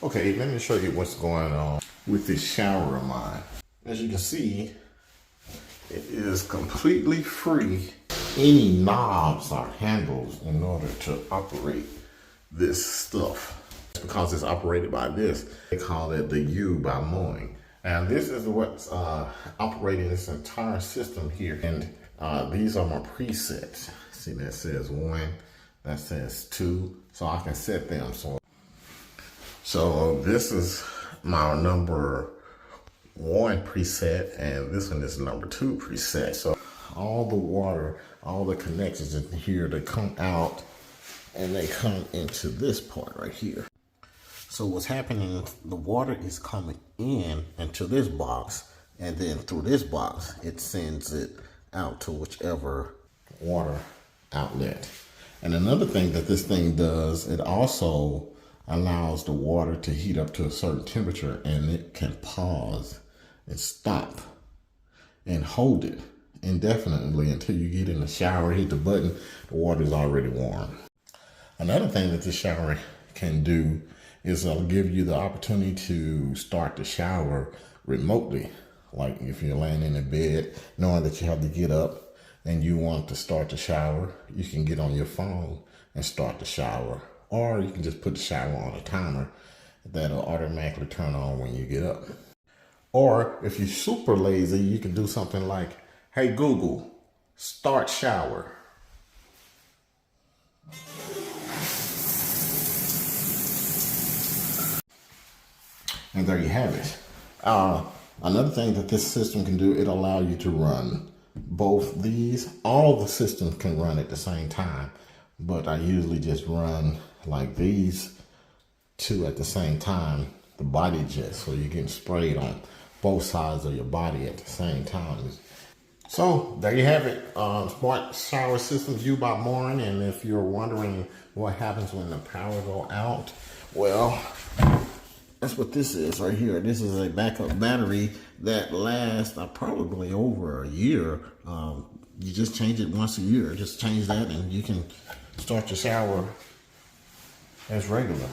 Okay, let me show you what's going on with this shower of mine. As you can see, it is completely free. Any knobs or handles in order to operate this stuff. Because it's operated by this, they call it the U by Moen. And this is what's operating this entire system here. And these are my presets. See, that says 1, that says 2. So I can set them. So this is my number 1 preset, and this one is number 2 preset. So all the water, all the connections in here, they come out and they come into this part right here. So what's happening is the water is coming in into this box, and then through this box, it sends it out to whichever water outlet. And another thing that this thing does, it also allows the water to heat up to a certain temperature, and it can pause and stop and hold it indefinitely until you get in the shower, hit the button, the water is already warm. Another thing that the shower can do is it'll give you the opportunity to start the shower remotely. Like if you're laying in a bed, knowing that you have to get up and you want to start the shower, you can get on your phone and start the shower. Or you can just put the shower on a timer that'll automatically turn on when you get up. Or if you're super lazy, you can do something like, hey Google, start shower. And there you have it. Another thing that this system can do, it'll allow you to run both these. All the systems can run at the same time, but I usually just run like these 2 at the same time, the body jet, so you're getting sprayed on both sides of your body at the same time. So there you have it, Smart Shower Systems U by Moen. And if you're wondering what happens when the power go out, well, that's what this is right here. This is a backup battery that lasts probably over a year. You just change it once a year. Just change that and you can start your shower as regular.